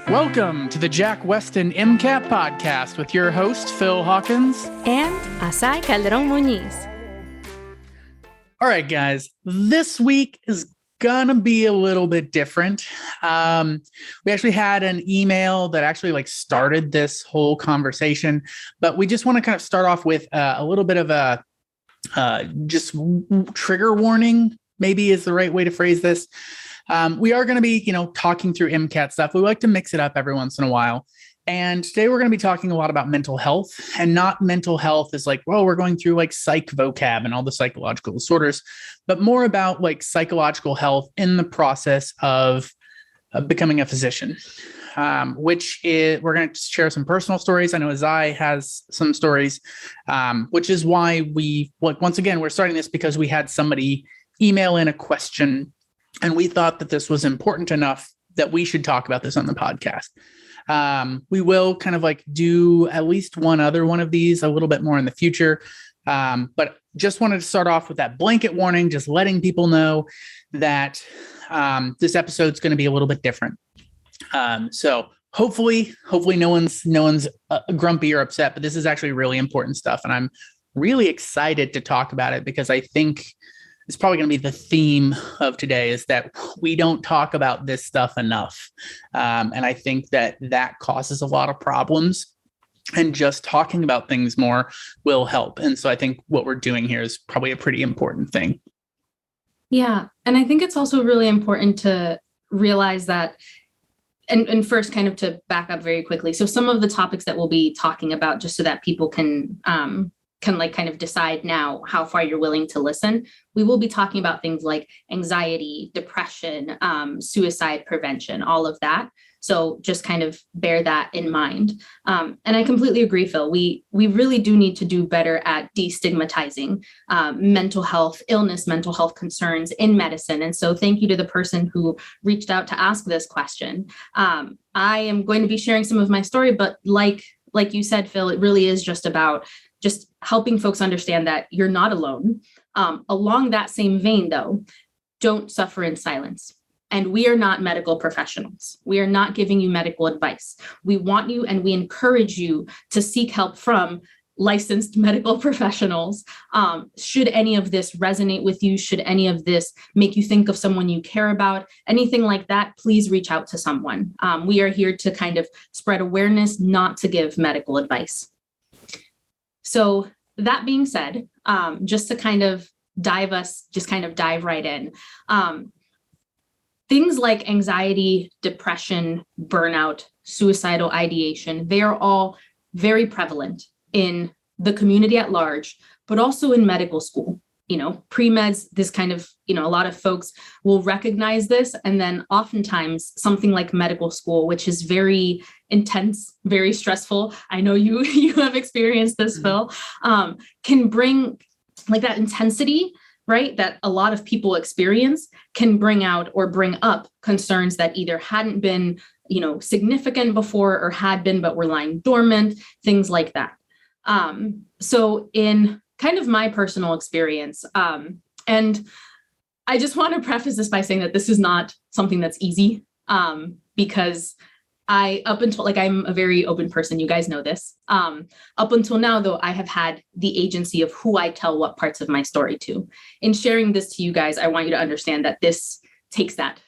Welcome to the Jack Westin MCAT podcast with your host, Phil Hawkins. And Azaii Muñiz. All right, guys, this week is gonna be a little bit different. We actually had an email that actually started this whole conversation, but we just want to kind of start off with a little bit of a just trigger warning, maybe is the right way to phrase this. We are going to be, talking through MCAT stuff. We like to mix it up every once in a while. And today we're going to be talking a lot about mental health, and not mental health is we're going through psych vocab and all the psychological disorders, but more about psychological health in the process of becoming a physician, which is, we're going to share some personal stories. I know Azaii has some stories, which is why we, once again, we're starting this because we had somebody email in a question and we thought that this was important enough that we should talk about this on the podcast. We will kind of do at least one other one of these a little bit more in the future. But just wanted to start off with that blanket warning, just letting people know that this episode's going to be a little bit different. So hopefully no one's grumpy or upset, but this is actually really important stuff. And I'm really excited to talk about it because I think it's probably going to be the theme of today, is that we don't talk about this stuff enough. And I think that causes a lot of problems, and just talking about things more will help. And so I think what we're doing here is probably a pretty important thing. Yeah. And I think it's also really important to realize that, and first kind of to back up very quickly. So some of the topics that we'll be talking about, just so that people can kind of decide now how far you're willing to listen. We will be talking about things like anxiety, depression, suicide prevention, all of that. So just kind of bear that in mind. And I completely agree, Phil. We really do need to do better at destigmatizing mental health illness, mental health concerns in medicine. And so thank you to the person who reached out to ask this question. I am going to be sharing some of my story, but like you said, Phil, it really is just about just helping folks understand that you're not alone. Along that same vein, though, don't suffer in silence. And we are not medical professionals. We are not giving you medical advice. We want you and we encourage you to seek help from licensed medical professionals. Should any of this resonate with you, should any of this make you think of someone you care about, anything like that, please reach out to someone. We are here to kind of spread awareness, not to give medical advice. So that being said, just to kind of dive right in, things like anxiety, depression, burnout, suicidal ideation, they are all very prevalent in the community at large, but also in medical school. Pre-meds, this kind of, a lot of folks will recognize this. And then oftentimes something like medical school, which is very intense, very stressful. I know you have experienced this, Phil, can bring that intensity, right? That a lot of people experience, can bring out or bring up concerns that either hadn't been, significant before, or had been, but were lying dormant, things like that. So in kind of my personal experience, and I just want to preface this by saying that this is not something that's easy, because up until I'm a very open person, you guys know this. Up until now, though, I have had the agency of who I tell what parts of my story to. In sharing this to you guys, I want you to understand that this takes that.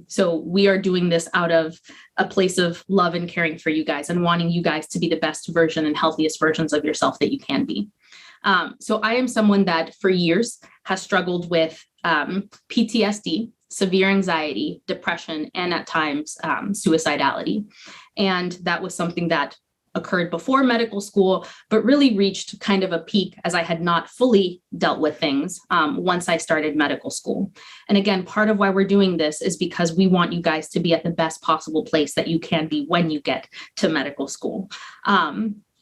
So we are doing this out of a place of love and caring for you guys, and wanting you guys to be the best version and healthiest versions of yourself that you can be. So I am someone that for years has struggled with PTSD, severe anxiety, depression, and at times suicidality. And that was something that occurred before medical school, but really reached kind of a peak as I had not fully dealt with things once I started medical school. And again, part of why we're doing this is because we want you guys to be at the best possible place that you can be when you get to medical school.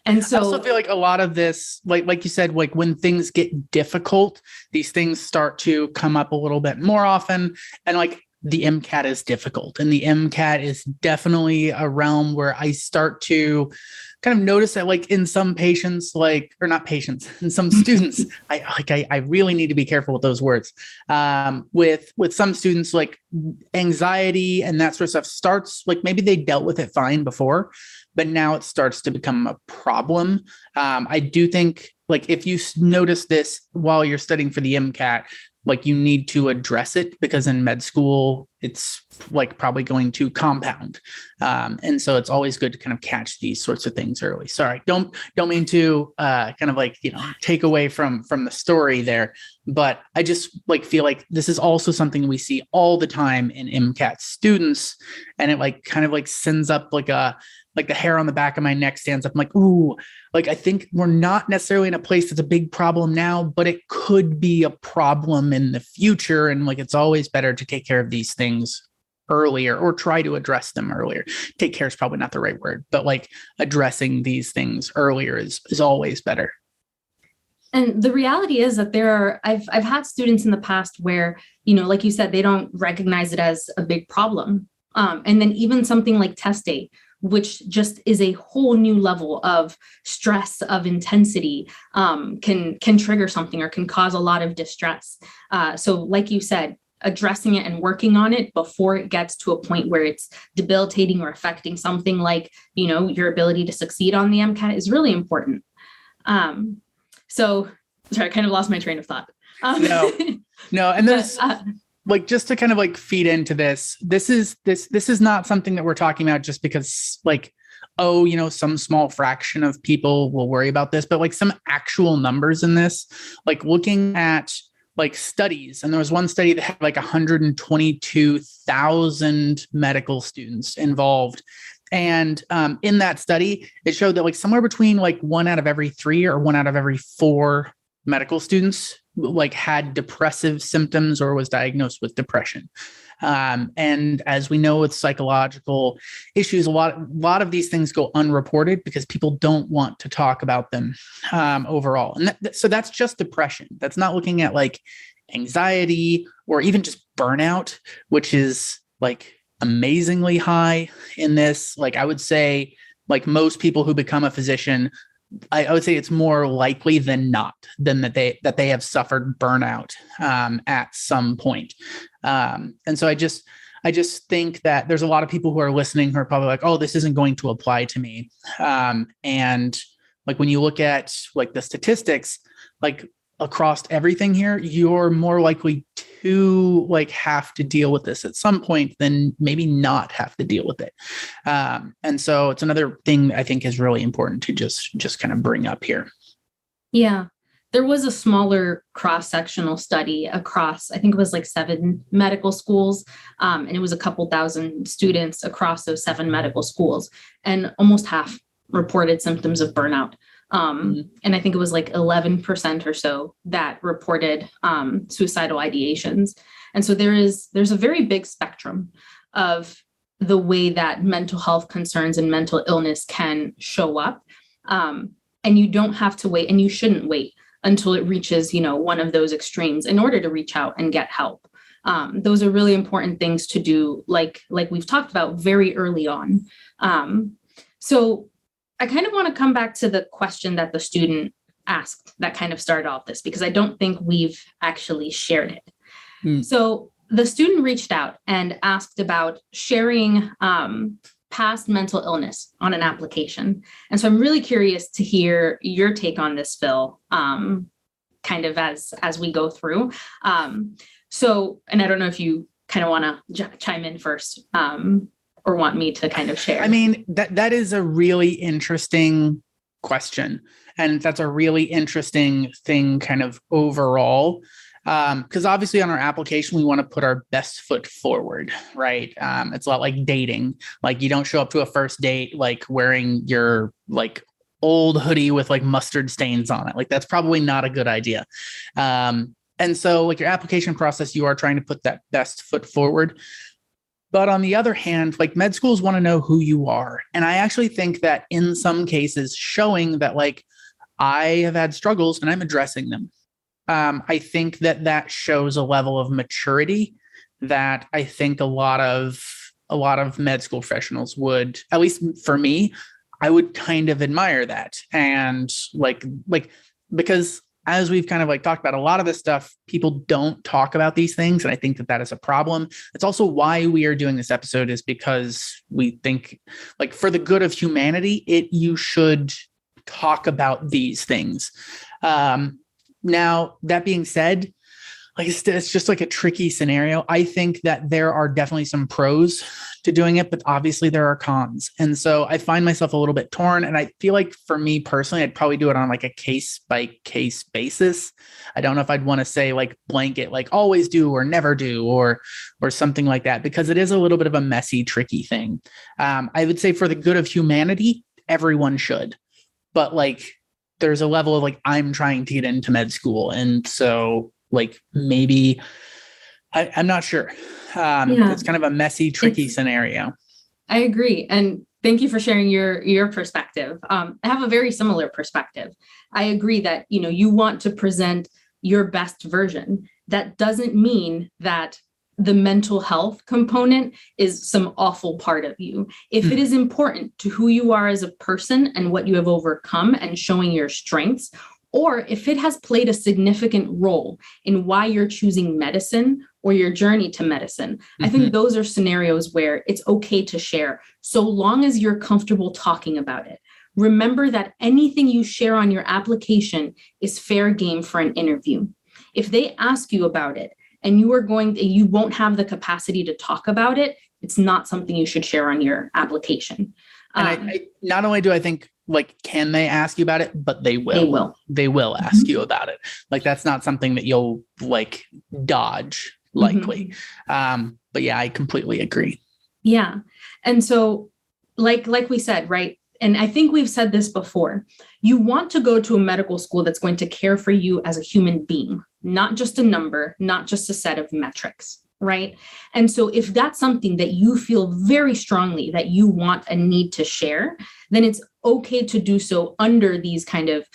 And so I also feel like a lot of this, like you said, when things get difficult, these things start to come up a little bit more often. And the MCAT is difficult, and the MCAT is definitely a realm where I start to kind of notice that, like, in some patients, like, or not patients, in some students, I really need to be careful with those words. With some students, like, anxiety and that sort of stuff starts, like, maybe they dealt with it fine before, but now it starts to become a problem. I do think, like, if you notice this while you're studying for the MCAT, like, you need to address it, because in med school, it's like probably going to compound. And so it's always good to kind of catch these sorts of things early. Sorry, don't mean to kind of like, take away from the story there, but I just like feel like this is also something we see all the time in MCAT students. And it like kind of like sends up like the hair on the back of my neck stands up. I'm like, ooh, like, I think we're not necessarily in a place that's a big problem now, but it could be a problem in the future. And like, it's always better to take care of these things earlier, or try to address them earlier. Take care is probably not the right word, but like addressing these things earlier is always better. And the reality is that I've had students in the past where, like you said, they don't recognize it as a big problem. And then even something like test day, which just is a whole new level of stress, of intensity, can trigger something or can cause a lot of distress. So like you said, addressing it and working on it before it gets to a point where it's debilitating or affecting something like, your ability to succeed on the MCAT is really important. So sorry, I kind of lost my train of thought. No. And there's like, just to kind of like feed into this is not something that we're talking about just because, like, oh, some small fraction of people will worry about this, but like some actual numbers in this, like looking at like studies. And there was one study that had like 122,000 medical students involved. And in that study, it showed that like somewhere between like 1 out of every 3 or 1 out of every 4 medical students like had depressive symptoms or was diagnosed with depression. And as we know, with psychological issues, a lot of these things go unreported because people don't want to talk about them overall. And so that's just depression. That's not looking at like anxiety or even just burnout, which is like amazingly high in this. Like, I would say, like, most people who become a physician, I would say it's more likely than not that they have suffered burnout at some point. And so I just think that there's a lot of people who are listening who are probably like, oh, this isn't going to apply to me. And like, when you look at like the statistics, like across everything here, you're more likely to like have to deal with this at some point than maybe not have to deal with it. And so it's another thing I think is really important to just kind of bring up here. Yeah. There was a smaller cross-sectional study across, I think it was like 7 medical schools. And it was a couple thousand students across those 7 medical schools, and almost half reported symptoms of burnout. And I think it was like 11% or so that reported suicidal ideations. And so there's a very big spectrum of the way that mental health concerns and mental illness can show up. And you don't have to wait, and you shouldn't wait until it reaches, one of those extremes in order to reach out and get help. Those are really important things to do, like we've talked about, very early on. So I kind of want to come back to the question that the student asked that kind of started off this, because I don't think we've actually shared it. So the student reached out and asked about sharing past mental illness on an application. And so I'm really curious to hear your take on this, Phil, kind of as we go through. So, and I don't know if you kind of want to chime in first, or want me to kind of share. I mean, that is a really interesting question. And that's a really interesting thing kind of overall. Because obviously on our application, we want to put our best foot forward, right? It's a lot like dating. Like, you don't show up to a first date like wearing your like old hoodie with like mustard stains on it. Like, that's probably not a good idea. And so like your application process, you are trying to put that best foot forward. But on the other hand, like, med schools want to know who you are. And I actually think that in some cases, showing that like I have had struggles and I'm addressing them, I think that shows a level of maturity that I think a lot of med school professionals would, at least for me, I would kind of admire that. And because as we've kind of like talked about, a lot of this stuff, people don't talk about these things. And I think that that is a problem. It's also why we are doing this episode, is because we think, like, for the good of humanity, you should talk about these things. Now, that being said, like, it's just like a tricky scenario. I think that there are definitely some pros to doing it, but obviously there are cons. And so I find myself a little bit torn. And I feel like for me personally, I'd probably do it on like a case by case basis. I don't know if I'd want to say like blanket, like always do or never do, or something like that, because it is a little bit of a messy, tricky thing. I would say for the good of humanity, everyone should, but like, there's a level of like, I'm trying to get into med school. And so like, maybe I'm not sure. It's kind of a messy, tricky scenario. I agree. And thank you for sharing your perspective. I have a very similar perspective. I agree that, you want to present your best version. That doesn't mean that the mental health component is some awful part of you. If it is important to who you are as a person and what you have overcome and showing your strengths, or if it has played a significant role in why you're choosing medicine or your journey to medicine, I think those are scenarios where it's okay to share, so long as you're comfortable talking about it. Remember that anything you share on your application is fair game for an interview. If they ask you about it and you won't have the capacity to talk about it, it's not something you should share on your application. And I not only do I think, like, can they ask you about it, but they will. They will ask you about it. Like, that's not something that you'll like dodge likely. But yeah, I completely agree. Yeah. And so like we said, right? And I think we've said this before, you want to go to a medical school that's going to care for you as a human being, not just a number, not just a set of metrics. Right. And so if that's something that you feel very strongly that you want and need to share, then it's okay to do so under these kind of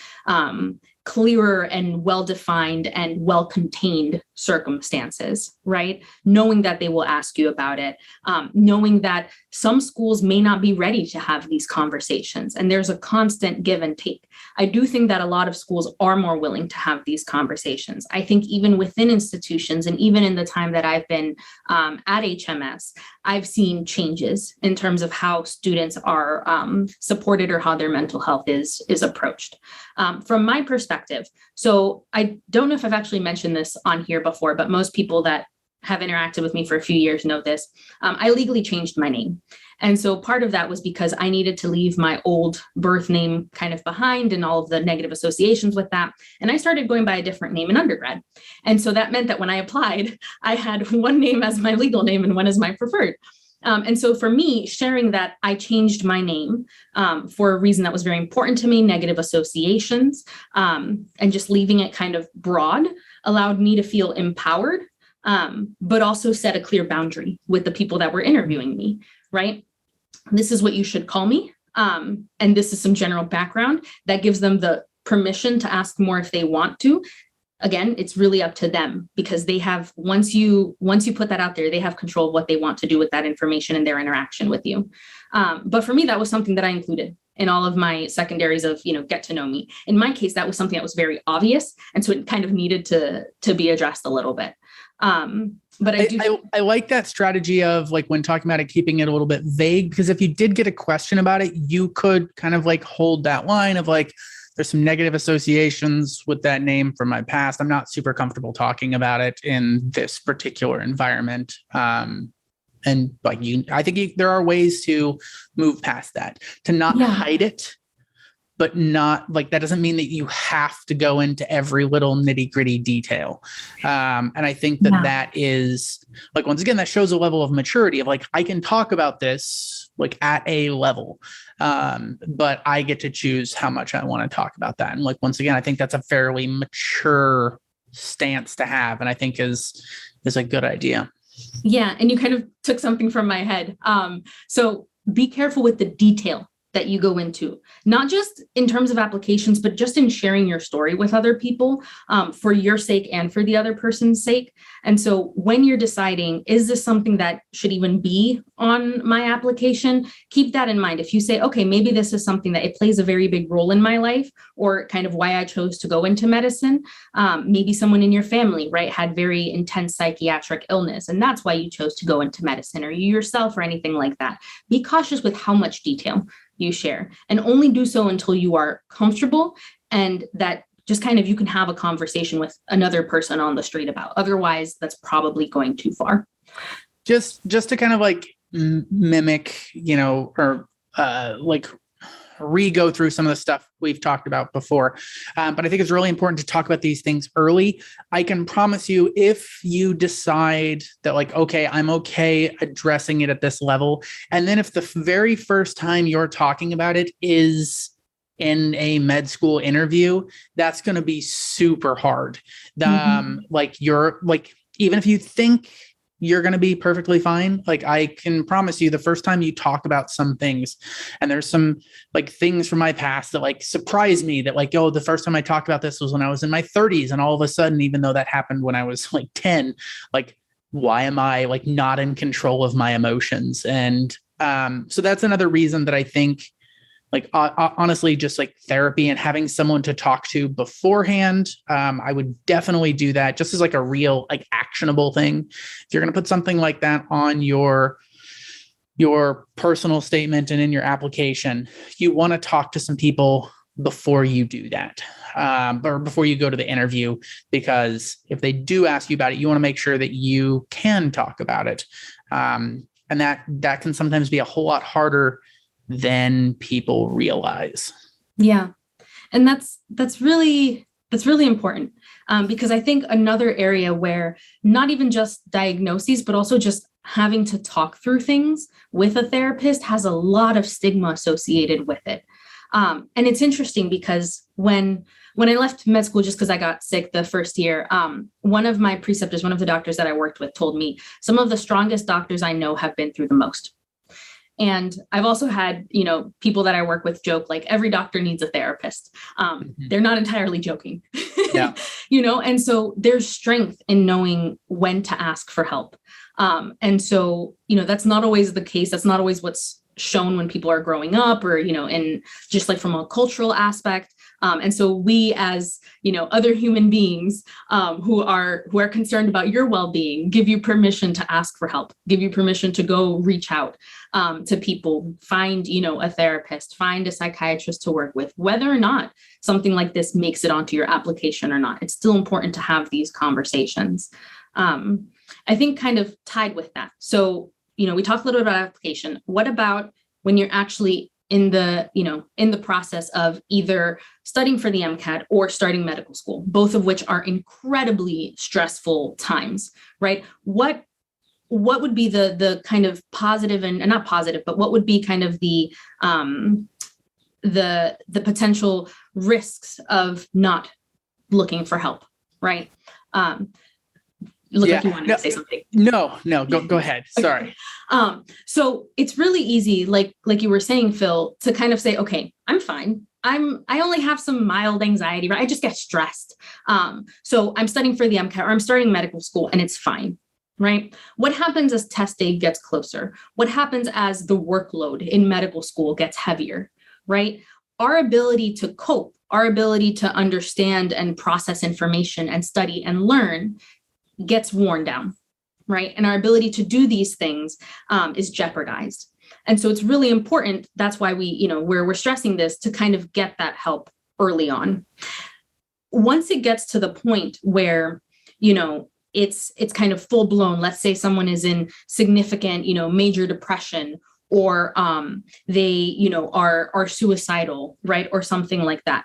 clearer and well-defined and well-contained circumstances, right? Knowing that they will ask you about it, knowing that some schools may not be ready to have these conversations, and there's a constant give and take. I do think that a lot of schools are more willing to have these conversations. I think even within institutions, and even in the time that I've been at HMS, I've seen changes in terms of how students are supported or how their mental health is approached. From my perspective, so I don't know if I've actually mentioned this on here before, but most people that have interacted with me for a few years know this. I legally changed my name. And so part of that was because I needed to leave my old birth name kind of behind and all of the negative associations with that. And I started going by a different name in undergrad. And so that meant that when I applied, I had one name as my legal name and one as my preferred. And so for me, sharing that I changed my name for a reason that was very important to me, negative associations, and just leaving it kind of broad allowed me to feel empowered, but also set a clear boundary with the people that were interviewing me, right? This is what you should call me. And this is some general background that gives them the permission to ask more if they want to. Again, it's really up to them, because they have, once you put that out there, they have control of what they want to do with that information and their interaction with you. But for me, that was something that I included in all of my secondaries of, get to know me. In my case, that was something that was very obvious. And so it kind of needed to be addressed a little bit. But I like that strategy of, like, when talking about it, keeping it a little bit vague, because if you did get a question about it, you could kind of like hold that line of like, there's some negative associations with that name from my past. I'm not super comfortable talking about it in this particular environment. And like I think there are ways to move past that, to not hide it, but not like, that doesn't mean that you have to go into every little nitty gritty detail. And I think that is like, once again, that shows a level of maturity of like, I can talk about this like at a level, but I get to choose how much I want to talk about that. And like, once again, I think that's a fairly mature stance to have, and I think is a good idea. Yeah. And you kind of took something from my head. So be careful with the detail that you go into, not just in terms of applications, but just in sharing your story with other people, for your sake and for the other person's sake. And so when you're deciding, is this something that should even be on my application? Keep that in mind. If you say, okay, maybe this is something that it plays a very big role in my life, or kind of why I chose to go into medicine. Maybe someone in your family, right, had very intense psychiatric illness, and that's why you chose to go into medicine, or you yourself, or anything like that. Be cautious with how much detail you share, and only do so until you are comfortable and that just kind of you can have a conversation with another person on the street about. Otherwise, that's probably going too far. Just to kind of like mimic, or like re-go through some of the stuff we've talked about before. But I think it's really important to talk about these things early. I can promise you, if you decide that like, okay, I'm okay addressing it at this level, and then if the very first time you're talking about it is in a med school interview, that's going to be super hard. Like even if you think you're going to be perfectly fine, like I can promise you the first time you talk about some things, and there's some like things from my past that like surprise me, that like, oh, the first time I talked about this was when I was in my 30s. And all of a sudden, even though that happened when I was like 10, like, why am I like not in control of my emotions? And so that's another reason that I think, like, honestly, just like therapy and having someone to talk to beforehand, I would definitely do that just as like a real, like, actionable thing. If you're going to put something like that on your personal statement and in your application, you want to talk to some people before you do that, or before you go to the interview, because if they do ask you about it, you want to make sure that you can talk about it. And that can sometimes be a whole lot harder than people realize. Yeah. And that's really important, because I think another area where not even just diagnoses, but also just having to talk through things with a therapist has a lot of stigma associated with it. And it's interesting because when I left med school, just because I got sick the first year, one of my preceptors, one of the doctors that I worked with, told me some of the strongest doctors I know have been through the most. And I've also had, people that I work with joke, like, every doctor needs a therapist. They're not entirely joking, Yeah. And so there's strength in knowing when to ask for help. And so, that's not always the case. That's not always what's shown when people are growing up, or, and just like from a cultural aspect. And so we, as, other human beings, who are concerned about your well-being, give you permission to ask for help, give you permission to go reach out, to people, find, a therapist, find a psychiatrist to work with, whether or not something like this makes it onto your application or not. It's still important to have these conversations. I think kind of tied with that. So, we talked a little bit about application. What about when you're actually in the process of either studying for the MCAT or starting medical school, both of which are incredibly stressful times, right? What would be the kind of positive and not positive, but what would be kind of the potential risks of not looking for help, right? Like you wanted to say something. No, go ahead. Sorry. So it's really easy, like you were saying, Phil, to kind of say, okay, I'm fine. I only have some mild anxiety, right? I just get stressed. So I'm studying for the MCAT, or I'm starting medical school, and it's fine, right? What happens as test day gets closer? What happens as the workload in medical school gets heavier, right? Our ability to cope, our ability to understand and process information and study and learn gets worn down, right? And our ability to do these things is jeopardized. And so it's really important. That's why we're stressing this, to kind of get that help early on. Once it gets to the point where, it's kind of full blown, let's say someone is in significant, major depression, or they, are suicidal, right? Or something like that.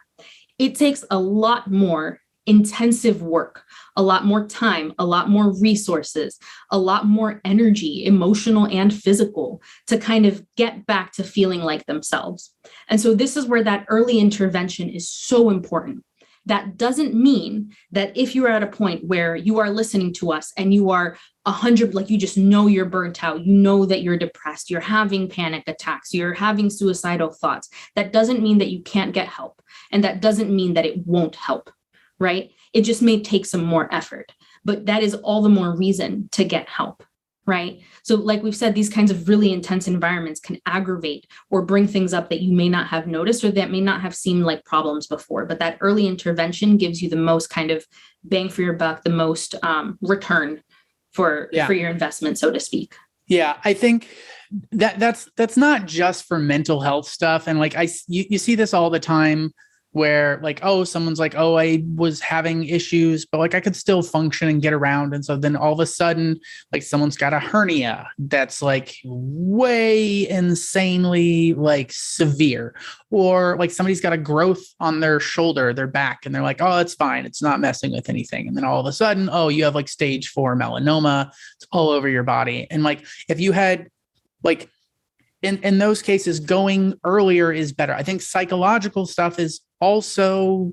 It takes a lot more intensive work, a lot more time, a lot more resources, a lot more energy, emotional and physical, to kind of get back to feeling like themselves. And so this is where that early intervention is so important. That doesn't mean that if you are at a point where you are listening to us and you are 100, like you just know you're burnt out, you know that you're depressed, you're having panic attacks, you're having suicidal thoughts, that doesn't mean that you can't get help. And that doesn't mean that it won't help, right? It just may take some more effort, but that is all the more reason to get help, right? So like we've said, these kinds of really intense environments can aggravate or bring things up that you may not have noticed or that may not have seemed like problems before. But that early intervention gives you the most kind of bang for your buck, the most return for your investment, so to speak. Yeah, I think that's not just for mental health stuff. And like you see this all the time where like, oh, someone's like, oh, I was having issues, but like I could still function and get around. And so then all of a sudden, like someone's got a hernia that's like way insanely like severe, or like somebody's got a growth on their shoulder, their back, and they're like, oh, it's fine. It's not messing with anything. And then all of a sudden, oh, you have like stage 4 melanoma. It's all over your body. And like, if you had like, in those cases, going earlier is better. I think psychological stuff is also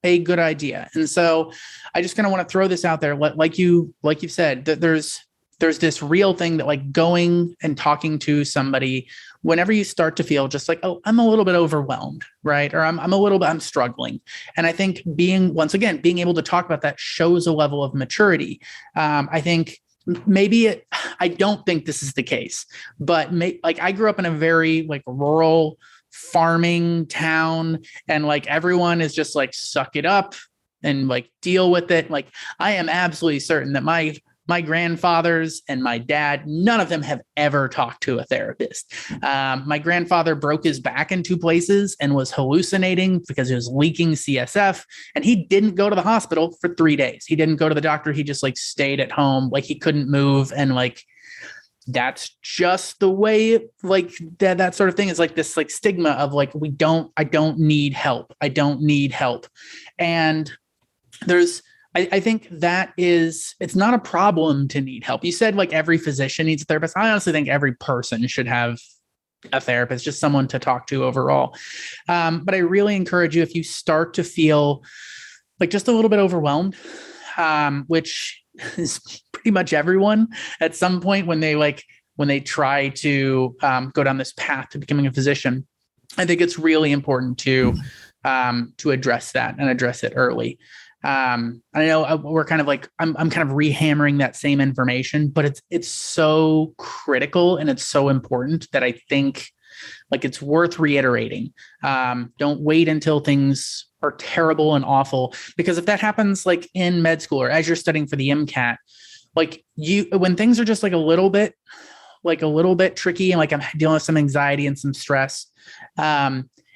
a good idea. And so I just kind of want to throw this out there. Like you said, that there's this real thing that like going and talking to somebody whenever you start to feel just like, oh, I'm a little bit overwhelmed, right? Or I'm struggling. And I think once again, being able to talk about that shows a level of maturity. I think I don't think this is the case, but like I grew up in a very like rural farming town, and like everyone is just like suck it up and like deal with it. Like I am absolutely certain that my grandfathers and my dad, none of them have ever talked to a therapist. My grandfather broke his back in 2 places and was hallucinating because he was leaking CSF, and he didn't go to the hospital for 3 days. He didn't go to the doctor. He just like stayed at home. Like he couldn't move. And like, that's just the way, like that sort of thing is like this like stigma of like, I don't need help. I don't need help. And I think it's not a problem to need help. You said like every physician needs a therapist. I honestly think every person should have a therapist, just someone to talk to overall. But I really encourage you, if you start to feel like just a little bit overwhelmed, which is pretty much everyone at some point when they try to go down this path to becoming a physician, I think it's really important to address that and address it early. I know we're kind of like, I'm kind of rehammering that same information, but it's so critical and it's so important that I think like it's worth reiterating. Don't wait until things are terrible and awful, because if that happens like in med school or as you're studying for the MCAT, like when things are just like a little bit tricky and like I'm dealing with some anxiety and some stress,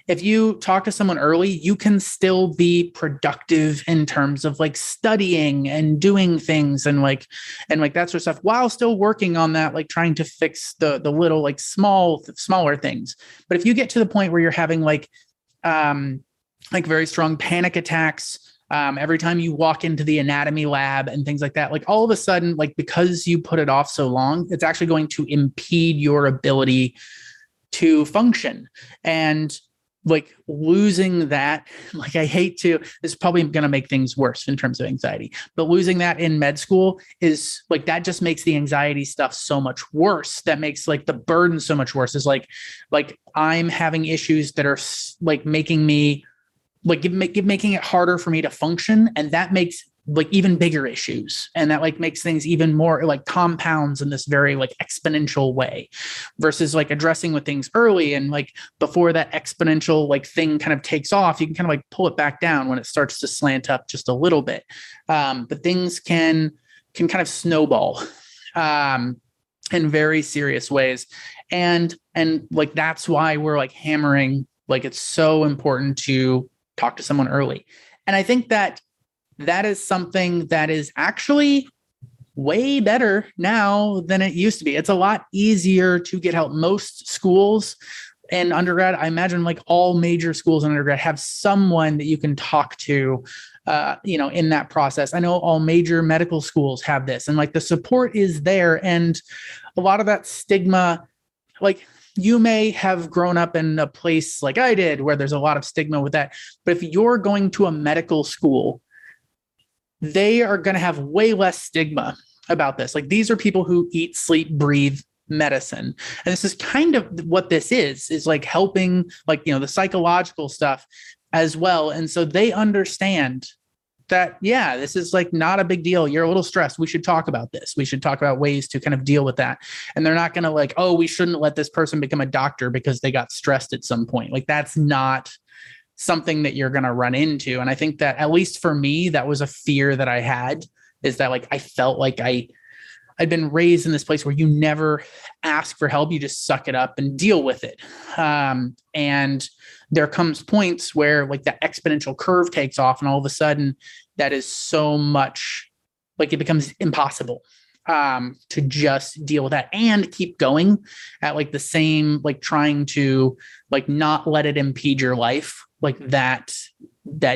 if you talk to someone early, you can still be productive in terms of like studying and doing things and like that sort of stuff while still working on that, like trying to fix the little like smaller things. But if you get to the point where you're having like very strong panic attacks, every time you walk into the anatomy lab and things like that, like all of a sudden, like because you put it off so long, it's actually going to impede your ability to function. And like losing that, like I hate to, this is probably going to make things worse in terms of anxiety, but losing that in med school is like, that just makes the anxiety stuff so much worse. That makes like the burden so much worse. Is like I'm having issues that are like making me like making it harder for me to function. And that makes like even bigger issues. And that like makes things even more like compounds in this very like exponential way, versus like addressing with things early. And like before that exponential like thing kind of takes off, you can kind of like pull it back down when it starts to slant up just a little bit. But things can kind of snowball in very serious ways. And like, that's why we're like hammering, like, it's so important to talk to someone early. And I think that is something that is actually way better now than it used to be. It's a lot easier to get help. Most schools in undergrad, I imagine like all major schools in undergrad, have someone that you can talk to, in that process. I know all major medical schools have this, and like the support is there. And a lot of that stigma, like you may have grown up in a place like I did where there's a lot of stigma with that. But if you're going to a medical school, they are going to have way less stigma about this. Like, these are people who eat, sleep, breathe medicine. And this is kind of what this is like helping, like, you know, the psychological stuff as well. And so they understand that, yeah, this is like not a big deal. You're a little stressed. We should talk about this. We should talk about ways to kind of deal with that. And they're not going to like, oh, we shouldn't let this person become a doctor because they got stressed at some point. Like, that's not something that you're going to run into. And I think that, at least for me, that was a fear that I had, is that like, I felt like I'd been raised in this place where you never ask for help. You just suck it up and deal with it. And there comes points where like the exponential curve takes off, and all of a sudden that is so much, like, it becomes impossible to just deal with that and keep going at like the same, like trying to like not let it impede your life. Like that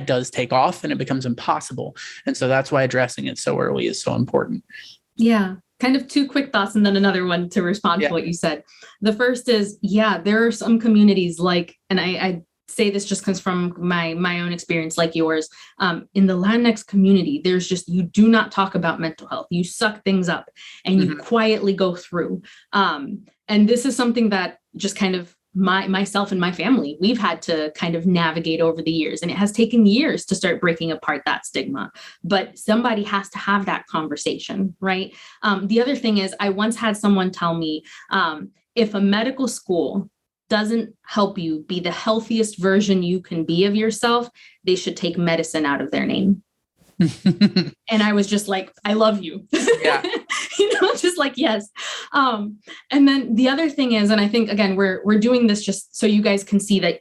does take off and it becomes impossible. And so that's why addressing it so early is so important. Yeah. Kind of two quick thoughts and then another one to respond to what you said. The first is, there are some communities like, and I say this just comes from my own experience like yours, in the Latinx community, there's just, you do not talk about mental health. You suck things up and you quietly go through. And this is something that just kind of myself and my family, we've had to kind of navigate over the years, and it has taken years to start breaking apart that stigma, but somebody has to have that conversation, right? The other thing is, I once had someone tell me, if a medical school doesn't help you be the healthiest version you can be of yourself, they should take medicine out of their name. And I was just like, I love you. Yeah. Just like, yes. And then the other thing is, and I think, again, we're doing this just so you guys can see that,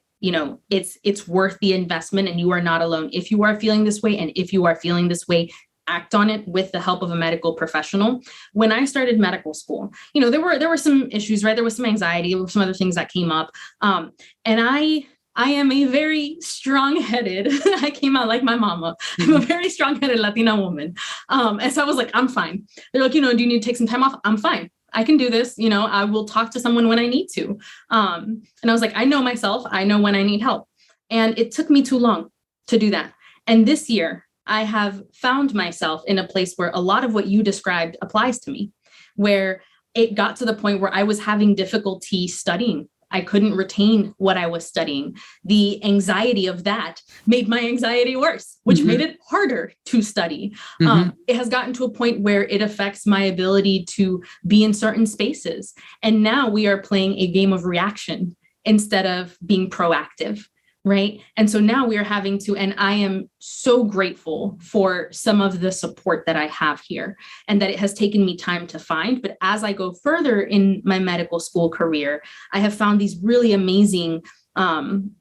it's worth the investment and you are not alone. If you are feeling this way, and if you are feeling this way, act on it with the help of a medical professional. When I started medical school, there were some issues, right? There was some anxiety, there were some other things that came up. And I am a very strong-headed, I came out like my mama. I'm a very strong-headed Latina woman. And so I was like, I'm fine. They're like, do you need to take some time off? I'm fine. I can do this. I will talk to someone when I need to. And I was like, I know myself. I know when I need help. And it took me too long to do that. And this year, I have found myself in a place where a lot of what you described applies to me, where it got to the point where I was having difficulty studying. I couldn't retain what I was studying. The anxiety of that made my anxiety worse, which made it harder to study. It has gotten to a point where it affects my ability to be in certain spaces. And now we are playing a game of reaction instead of being proactive. Right. And so now we are having to, and I am so grateful for some of the support that I have here and that it has taken me time to find. But as I go further in my medical school career, I have found these really amazing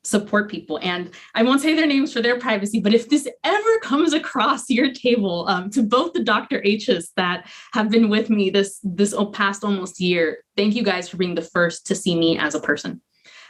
support people. And I won't say their names for their privacy, but if this ever comes across your table, to both the Dr. H's that have been with me this past almost year, thank you guys for being the first to see me as a person.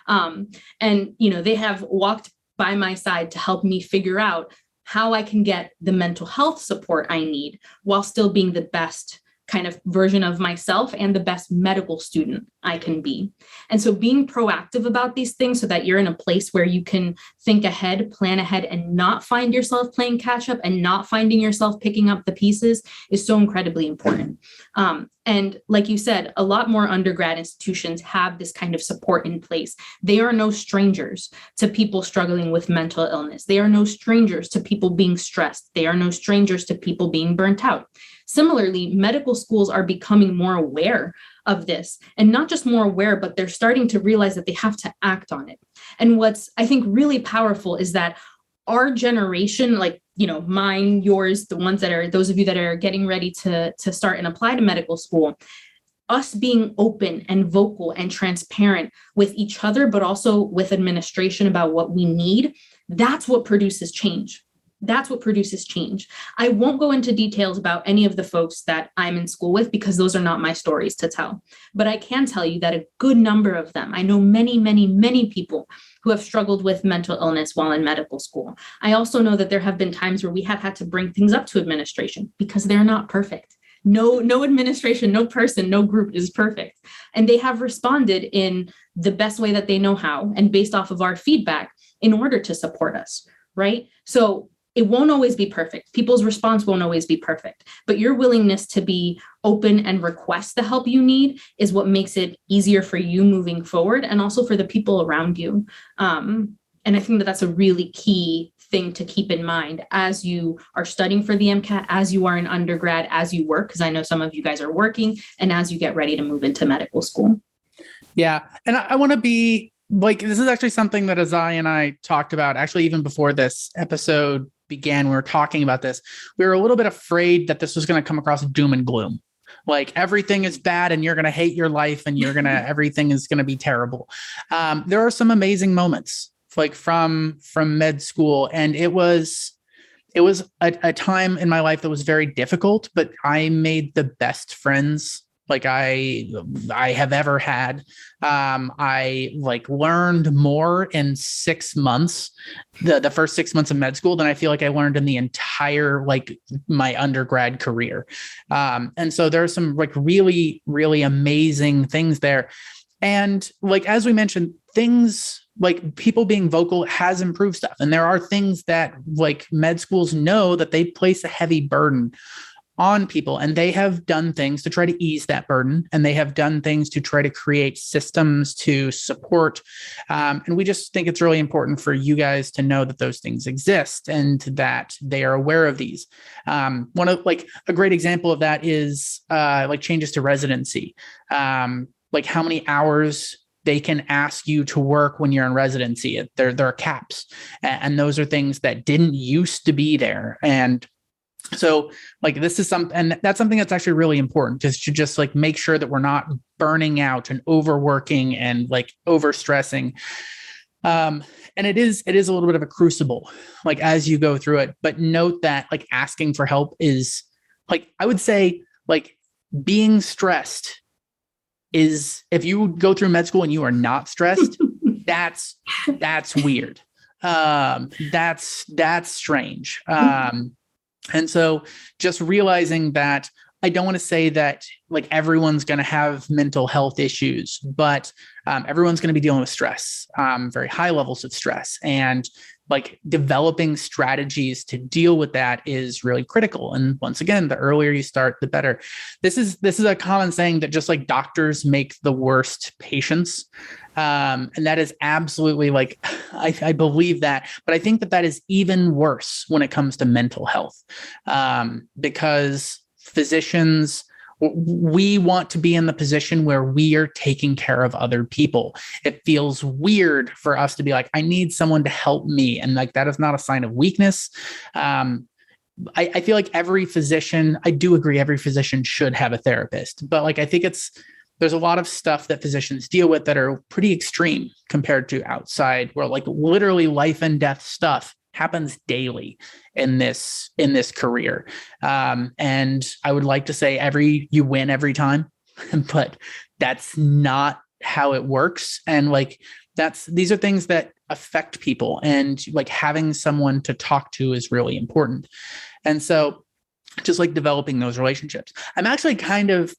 And they have walked by my side to help me figure out how I can get the mental health support I need while still being the best kind of version of myself and the best medical student I can be. And so being proactive about these things so that you're in a place where you can think ahead, plan ahead, and not find yourself playing catch up and not finding yourself picking up the pieces is so incredibly important. And like you said, a lot more undergrad institutions have this kind of support in place. They are no strangers to people struggling with mental illness. They are no strangers to people being stressed. They are no strangers to people being burnt out. Similarly, medical schools are becoming more aware of this, and not just more aware, but they're starting to realize that they have to act on it. And what's, I think, really powerful is that our generation, like, mine, yours, the ones that are, those of you that are getting ready to start and apply to medical school, us being open and vocal and transparent with each other, but also with administration about what we need, that's what produces change. That's what produces change. I won't go into details about any of the folks that I'm in school with because those are not my stories to tell. But I can tell you that a good number of them, I know many, many, many people who have struggled with mental illness while in medical school. I also know that there have been times where we have had to bring things up to administration because they're not perfect. No administration, no person, no group is perfect. And they have responded in the best way that they know how and based off of our feedback in order to support us, right? So it won't always be perfect. People's response won't always be perfect, but your willingness to be open and request the help you need is what makes it easier for you moving forward and also for the people around you. And I think that that's a really key thing to keep in mind as you are studying for the MCAT, as you are in undergrad, as you work, because I know some of you guys are working, and as you get ready to move into medical school. Yeah. And I want to be like, this is actually something that Azaii and I talked about actually even before this episode began. We were talking about this. We were a little bit afraid that this was going to come across doom and gloom. Like everything is bad and you're going to hate your life and everything is going to be terrible. There are some amazing moments like from med school. And it was a time in my life that was very difficult, but I made the best friends like I have ever had. I like learned more in 6 months, the first 6 months of med school than I feel like I learned in the entire, like my undergrad career. And so there are some like really, really amazing things there. And like, as we mentioned, things like people being vocal has improved stuff. And there are things that like med schools know that they place a heavy burden on people, and they have done things to try to ease that burden, and they have done things to try to create systems to support. And we just think it's really important for you guys to know that those things exist and that they are aware of these. One of like a great example of that is like changes to residency, like how many hours they can ask you to work when you're in residency. There are caps, and those are things that didn't used to be there. And so like this is something, and that's something that's actually really important, just to just like make sure that we're not burning out and overworking and like overstressing. And it is a little bit of a crucible, like as you go through it, but note that like asking for help is like, I would say like being stressed is, if you go through med school and you are not stressed, that's weird. That's strange. And so just realizing that I don't want to say that like everyone's going to have mental health issues, but everyone's going to be dealing with stress, very high levels of stress, and like developing strategies to deal with that is really critical. And once again, the earlier you start, the better. This is a common saying that just like doctors make the worst patients. And that is absolutely like, I believe that, but I think that is even worse when it comes to mental health, because physicians, we want to be in the position where we are taking care of other people. It feels weird for us to be like, I need someone to help me. And like, that is not a sign of weakness. I feel like every physician, I do agree, every physician should have a therapist, but like, I think there's a lot of stuff that physicians deal with that are pretty extreme compared to outside, where like literally life and death stuff happens daily in this career. And I would like to say you win every time, but that's not how it works. And like, these are things that affect people, and like having someone to talk to is really important. And so just like developing those relationships, I'm actually kind of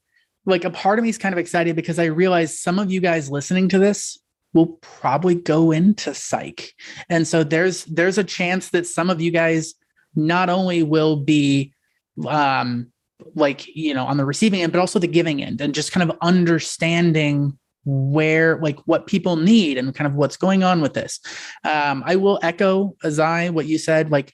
like, a part of me is kind of excited because I realize some of you guys listening to this will probably go into psych. And so there's a chance that some of you guys not only will be like, you know, on the receiving end, but also the giving end, and just kind of understanding where, like what people need and kind of what's going on with this. I will echo, Azaii, what you said. Like,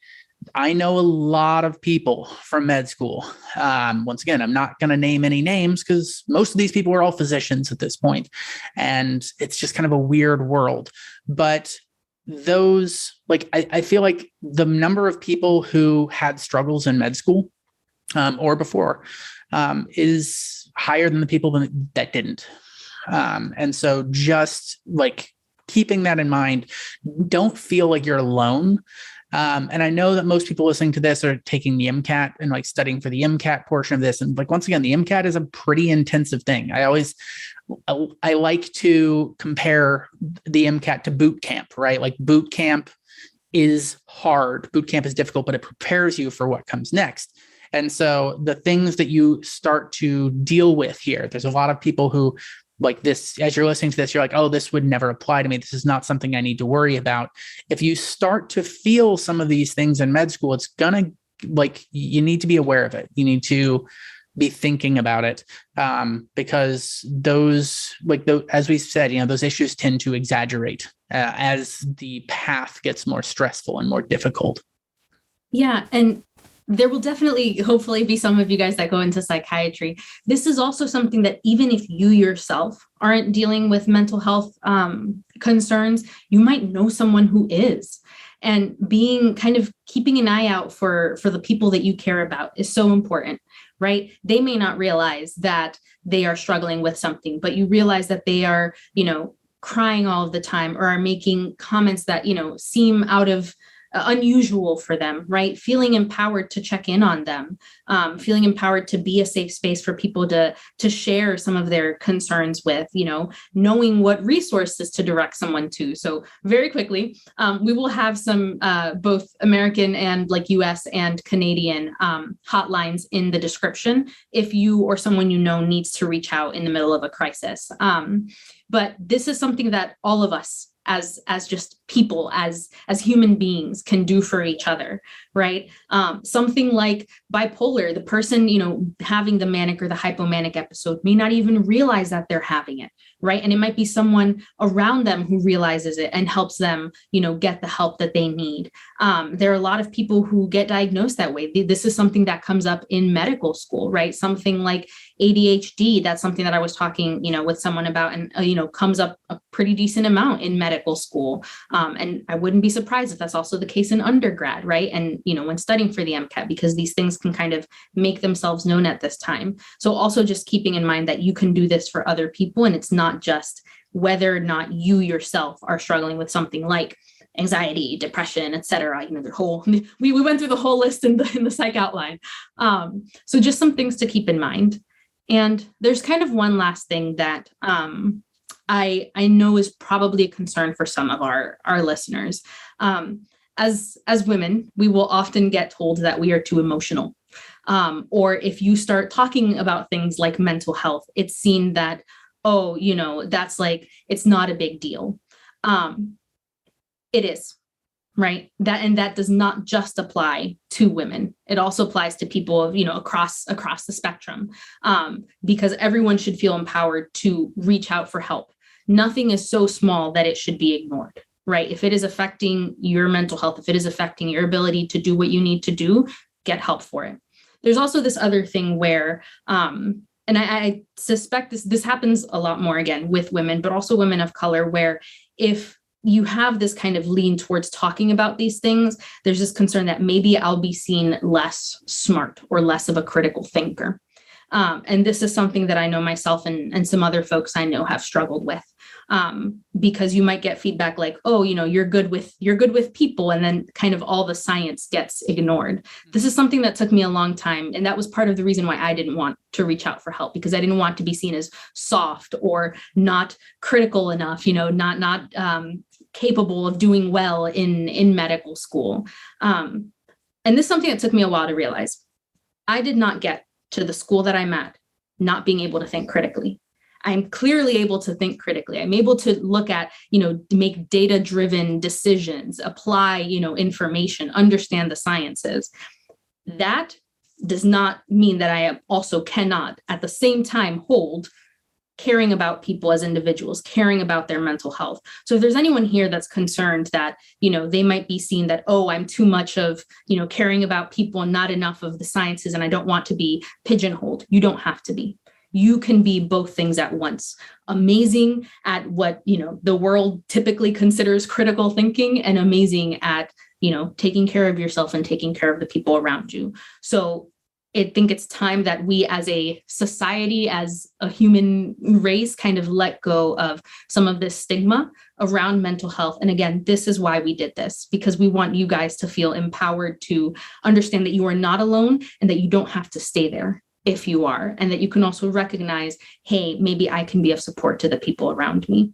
I know a lot of people from med school. Once again, I'm not going to name any names because most of these people are all physicians at this point, and it's just kind of a weird world. But those, like, I feel like the number of people who had struggles in med school or before is higher than the people that didn't. And so just like keeping that in mind, don't feel like you're alone. And I know that most people listening to this are taking the MCAT and like studying for the MCAT portion of this. And like, once again, the MCAT is a pretty intensive thing. I like to compare the MCAT to boot camp, right? Like boot camp is hard. Boot camp is difficult, but it prepares you for what comes next. And so the things that you start to deal with here, there's a lot of people who like this, as you're listening to this, you're like, oh, this would never apply to me. This is not something I need to worry about. If you start to feel some of these things in med school, it's gonna, like, you need to be aware of it. You need to be thinking about it, because those, as we said, those issues tend to exaggerate as the path gets more stressful and more difficult. Yeah. And there will definitely, hopefully, be some of you guys that go into psychiatry. This is also something that even if you yourself aren't dealing with mental health concerns, you might know someone who is. And being kind of keeping an eye out for the people that you care about is so important, right? They may not realize that they are struggling with something, but you realize that they are, crying all of the time or are making comments that, seem out of unusual for them, right? Feeling empowered to check in on them, feeling empowered to be a safe space for people to share some of their concerns with, knowing what resources to direct someone to. So very quickly, we will have some both American and like US and Canadian hotlines in the description if you or someone needs to reach out in the middle of a crisis. But this is something that all of us as just people, as human beings can do for each other, right? Something like bipolar, the person, having the manic or the hypomanic episode may not even realize that they're having it, right? And it might be someone around them who realizes it and helps them, get the help that they need. There are a lot of people who get diagnosed that way. This is something that comes up in medical school, right? Something like ADHD, that's something that I was talking, with someone about, and, comes up a pretty decent amount in medical school. And I wouldn't be surprised if that's also the case in undergrad, right? And, when studying for the MCAT, because these things can kind of make themselves known at this time. So also just keeping in mind that you can do this for other people, and it's not just whether or not you yourself are struggling with something like anxiety, depression, et cetera. The whole, we went through the whole list in the psych outline. So just some things to keep in mind. And there's kind of one last thing that I know is probably a concern for some of our listeners. As women, we will often get told that we are too emotional. Or if you start talking about things like mental health, it's seen that, that's like, it's not a big deal. It is, right? That does not just apply to women. It also applies to people of, across the spectrum, because everyone should feel empowered to reach out for help. Nothing is so small that it should be ignored, right? If it is affecting your mental health, if it is affecting your ability to do what you need to do, get help for it. There's also this other thing where, and I suspect this happens a lot more again with women, but also women of color, where if you have this kind of lean towards talking about these things, there's this concern that maybe I'll be seen less smart or less of a critical thinker. And this is something that I know myself and some other folks I know have struggled with, because you might get feedback like, oh, you're good with people, and then kind of all the science gets ignored. This is something that took me a long time, and that was part of the reason why I didn't want to reach out for help, because I didn't want to be seen as soft or not critical enough, not capable of doing well in medical school. And this is something that took me a while to realize. I did not get to the school that I'm at not being able to think critically. I'm clearly able to think critically. I'm able to look at, make data-driven decisions, apply, information, understand the sciences. That does not mean that I also cannot at the same time hold caring about people as individuals, caring about their mental health. So if there's anyone here that's concerned that, they might be seen that, oh, I'm too much of, caring about people and not enough of the sciences, and I don't want to be pigeonholed. You don't have to be. You can be both things at once. Amazing at what, the world typically considers critical thinking, and amazing at, taking care of yourself and taking care of the people around you. So I think it's time that we as a society, as a human race, kind of let go of some of this stigma around mental health. And again, this is why we did this, because we want you guys to feel empowered to understand that you are not alone and that you don't have to stay there if you are, and that you can also recognize, hey, maybe I can be of support to the people around me.